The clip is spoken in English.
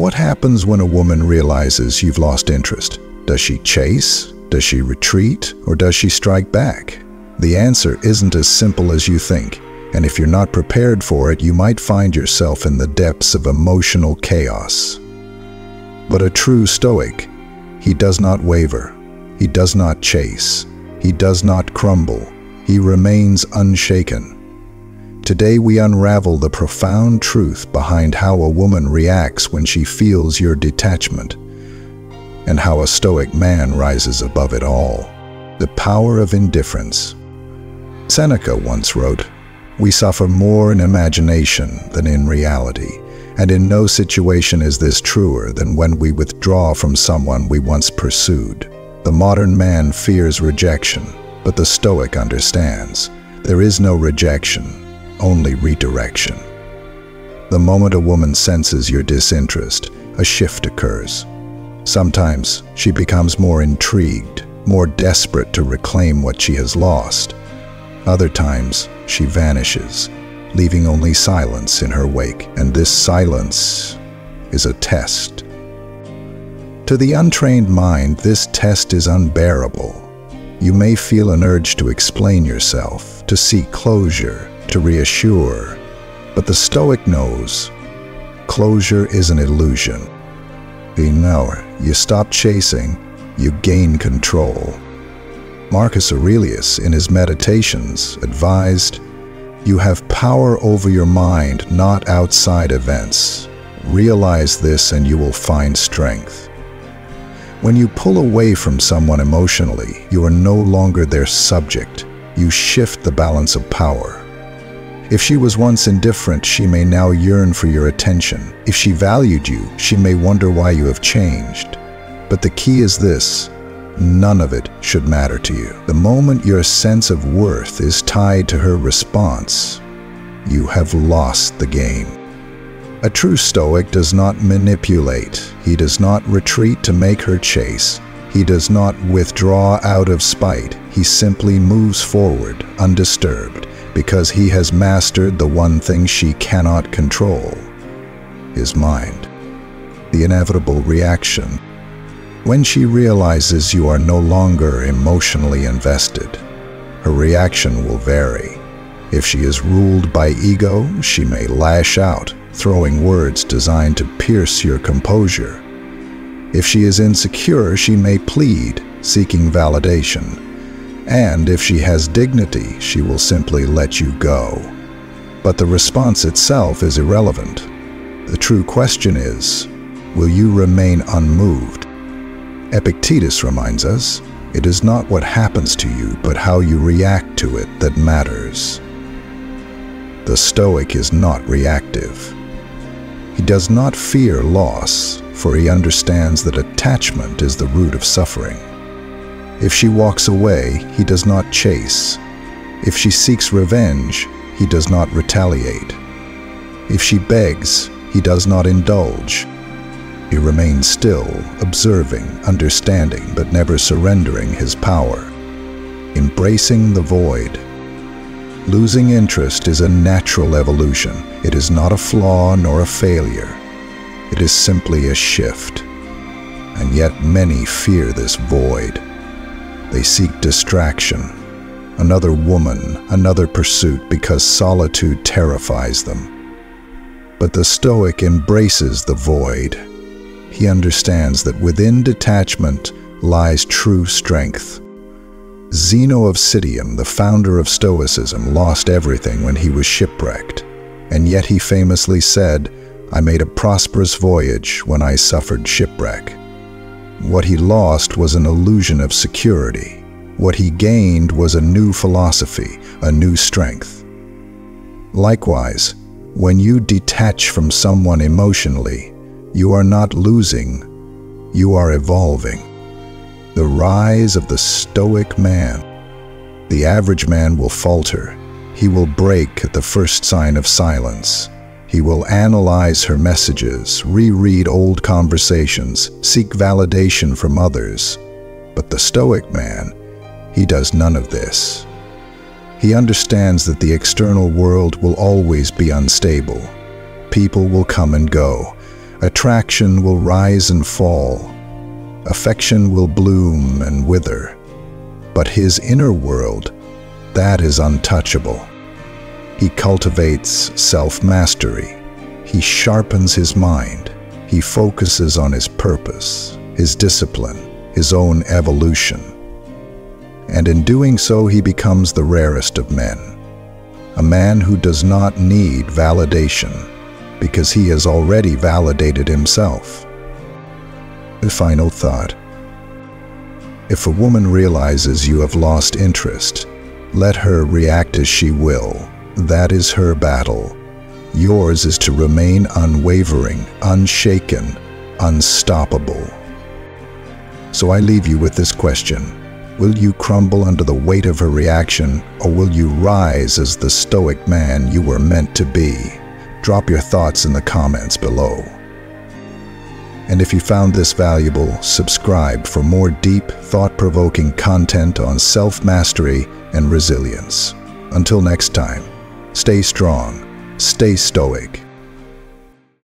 What happens when a woman realizes you've lost interest? Does she chase? Does she retreat? Or does she strike back? The answer isn't as simple as you think, and if you're not prepared for it, you might find yourself in the depths of emotional chaos. But a true Stoic, he does not waver, he does not chase, he does not crumble, he remains unshaken. Today we unravel the profound truth behind how a woman reacts when she feels your detachment, and how a Stoic man rises above it all. The power of indifference. Seneca once wrote, "We suffer more in imagination than in reality, and in no situation is this truer than when we withdraw from someone we once pursued." The modern man fears rejection, but the Stoic understands. There is no rejection, only redirection. The moment a woman senses your disinterest, a shift occurs. Sometimes she becomes more intrigued, more desperate to reclaim what she has lost. Other times she vanishes, leaving only silence in her wake, and this silence is a test. To the untrained mind, this test is unbearable. You may feel an urge to explain yourself, to seek closure, to reassure, but the Stoic knows closure is an illusion. You stop chasing, you gain control. Marcus Aurelius, in his Meditations, advised, "You have power over your mind, not outside events. Realize this and you will find strength." When you pull away from someone emotionally, you are no longer their subject. You shift the balance of power. If she was once indifferent, she may now yearn for your attention. If she valued you, she may wonder why you have changed. But the key is this: none of it should matter to you. The moment your sense of worth is tied to her response, you have lost the game. A true Stoic does not manipulate. He does not retreat to make her chase. He does not withdraw out of spite. He simply moves forward, undisturbed, because he has mastered the one thing she cannot control: his mind. The inevitable reaction. When she realizes you are no longer emotionally invested, her reaction will vary. If she is ruled by ego, she may lash out, throwing words designed to pierce your composure. If she is insecure, she may plead, seeking validation. And if she has dignity, she will simply let you go. But the response itself is irrelevant. The true question is, will you remain unmoved? Epictetus reminds us, it is not what happens to you, but how you react to it that matters. The Stoic is not reactive. He does not fear loss, for he understands that attachment is the root of suffering. If she walks away, he does not chase. If she seeks revenge, he does not retaliate. If she begs, he does not indulge. He remains still, observing, understanding, but never surrendering his power. Embracing the void. Losing interest is a natural evolution. It is not a flaw nor a failure. It is simply a shift. And yet many fear this void. They seek distraction, another woman, another pursuit, because solitude terrifies them. But the Stoic embraces the void. He understands that within detachment lies true strength. Zeno of Citium, the founder of Stoicism, lost everything when he was shipwrecked, and yet he famously said, "I made a prosperous voyage when I suffered shipwreck." What he lost was an illusion of security. What he gained was a new philosophy, a new strength. Likewise, when you detach from someone emotionally, you are not losing, you are evolving. The rise of the Stoic man. The average man will falter. He will break at the first sign of silence. He will analyze her messages, reread old conversations, seek validation from others. But the Stoic man, he does none of this. He understands that the external world will always be unstable. People will come and go. Attraction will rise and fall. Affection will bloom and wither. But his inner world, that is untouchable. He cultivates self-mastery. He sharpens his mind. He focuses on his purpose, his discipline, his own evolution. And in doing so, he becomes the rarest of men. A man who does not need validation because he has already validated himself. The final thought. If a woman realizes you have lost interest, let her react as she will. That is her battle. Yours is to remain unwavering, unshaken, unstoppable. So I leave you with this question. Will you crumble under the weight of her reaction, or will you rise as the stoic man you were meant to be? Drop your thoughts in the comments below. And if you found this valuable, subscribe for more deep, thought-provoking content on self-mastery and resilience. Until next time, stay strong, stay stoic,